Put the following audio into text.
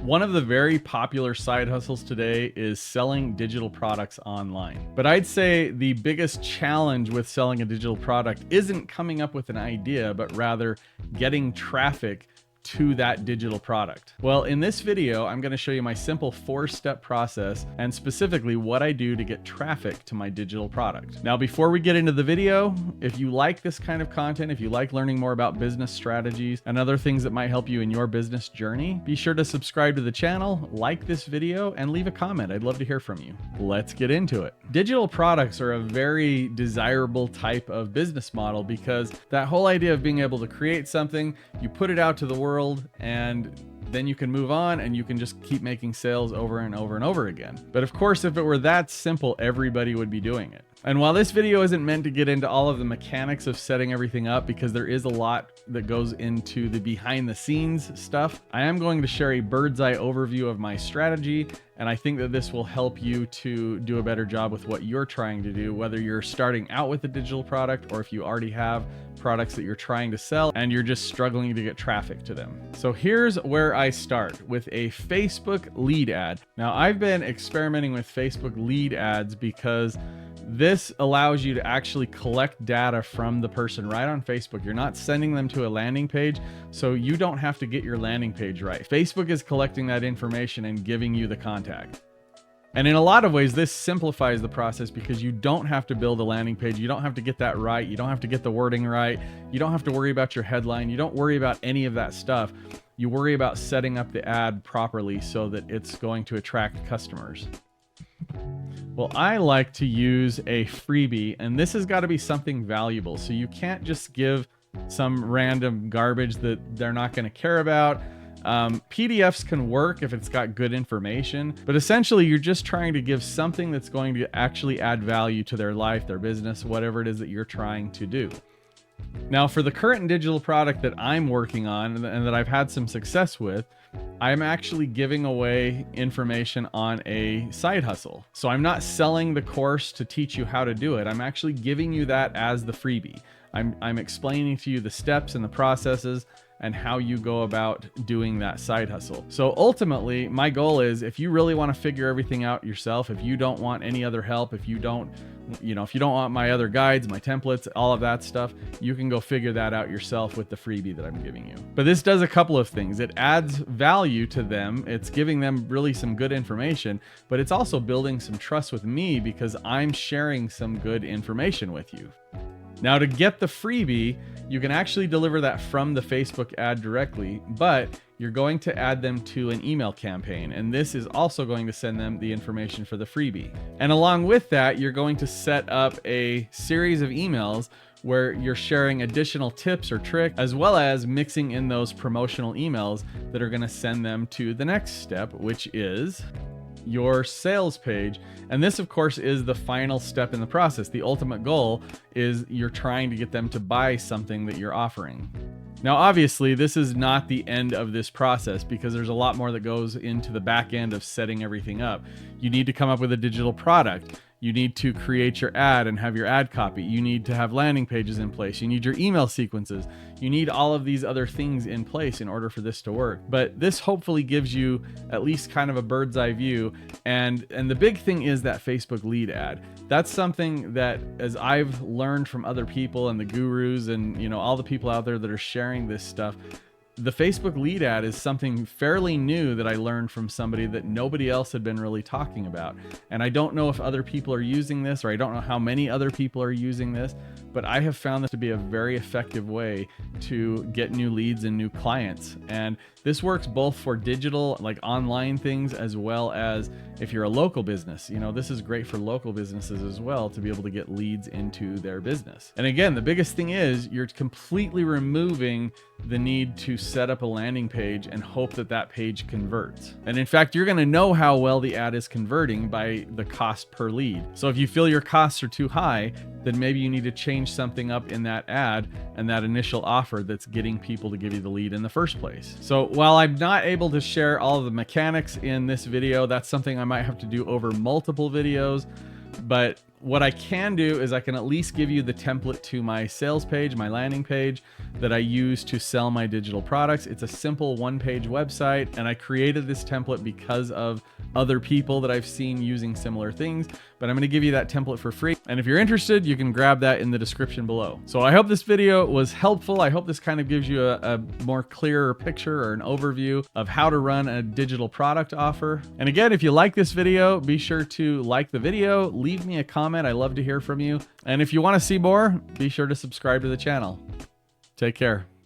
One of the very popular side hustles today is selling digital products online. But I'd say the biggest challenge with selling a digital product isn't coming up with an idea, but rather getting traffic to that digital product. Well, in this video, I'm going to show you my simple 4-step process and specifically what I do to get traffic to my digital product. Now, before we get into the video, if you like this kind of content, if you like learning more about business strategies and other things that might help you in your business journey, be sure to subscribe to the channel, like this video, and leave a comment. I'd love to hear from you. Let's get into it. Digital products are a very desirable type of business model because that whole idea of being able to create something, you put it out to the world, and then you can move on and you can just keep making sales over and over and over again. But of course, if it were that simple, everybody would be doing it. And while this video isn't meant to get into all of the mechanics of setting everything up, because there is a lot that goes into the behind the scenes stuff, I am going to share a bird's eye overview of my strategy. And I think that this will help you to do a better job with what you're trying to do, whether you're starting out with a digital product or if you already have products that you're trying to sell and you're just struggling to get traffic to them. So here's where I start with a Facebook lead ad. Now, I've been experimenting with Facebook lead ads because this allows you to actually collect data from the person right on Facebook. You're not sending them to a landing page, so you don't have to get your landing page right. Facebook is collecting that information and giving you the contact. And in a lot of ways, this simplifies the process because you don't have to build a landing page. You don't have to get that right. You don't have to get the wording right. You don't have to worry about your headline. You don't worry about any of that stuff. You worry about setting up the ad properly so that it's going to attract customers. Well, I like to use a freebie, and this has got to be something valuable. So you can't just give some random garbage that they're not going to care about. PDFs can work if it's got good information, but essentially you're just trying to give something that's going to actually add value to their life, their business, whatever it is that you're trying to do. Now, for the current digital product that I'm working on and that I've had some success with, I'm actually giving away information on a side hustle. So I'm not selling the course to teach you how to do it. I'm actually giving you that as the freebie. I'm explaining to you the steps and the processes and how you go about doing that side hustle. So ultimately, my goal is if you really want to figure everything out yourself, if you don't want any other help, if you don't want my other guides, my templates, all of that stuff, you can go figure that out yourself with the freebie that I'm giving you. But this does a couple of things. It adds value to them. It's giving them really some good information, but it's also building some trust with me because I'm sharing some good information with you. Now, to get the freebie, you can actually deliver that from the Facebook ad directly, but you're going to add them to an email campaign, and this is also going to send them the information for the freebie. And along with that, you're going to set up a series of emails where you're sharing additional tips or tricks, as well as mixing in those promotional emails that are going to send them to the next step, which is your sales page. And this, of course, is the final step in the process. The ultimate goal is you're trying to get them to buy something that you're offering. Now, obviously, this is not the end of this process because there's a lot more that goes into the back end of setting everything up. You need to come up with a digital product. You need to create your ad and have your ad copy. You need to have landing pages in place. You need your email sequences. You need all of these other things in place in order for this to work. But this hopefully gives you at least kind of a bird's eye view. And the big thing is that Facebook lead ad. That's something that, as I've learned from other people and the gurus and all the people out there that are sharing this stuff, the Facebook lead ad is something fairly new that I learned from somebody that nobody else had been really talking about. And I don't know if other people are using this, or I don't know how many other people are using this, but I have found this to be a very effective way to get new leads and new clients. And this works both for digital, like online things, as well as if you're a local business. This is great for local businesses as well to be able to get leads into their business. And again, the biggest thing is you're completely removing the need to set up a landing page and hope that that page converts. And in fact, you're going to know how well the ad is converting by the cost per lead. So if you feel your costs are too high, then maybe you need to change something up in that ad and that initial offer that's getting people to give you the lead in the first place. So while I'm not able to share all of the mechanics in this video, that's something I might have to do over multiple videos. But what I can do is I can at least give you the template to my sales page, my landing page that I use to sell my digital products. It's a simple one-page website, and I created this template because of other people that I've seen using similar things, but I'm going to give you that template for free. And if you're interested, you can grab that in the description below. So I hope this video was helpful. I hope this kind of gives you a more clearer picture or an overview of how to run a digital product offer. And again, if you like this video, be sure to like the video, leave me a comment. I love to hear from you. And if you want to see more, be sure to subscribe to the channel. Take care.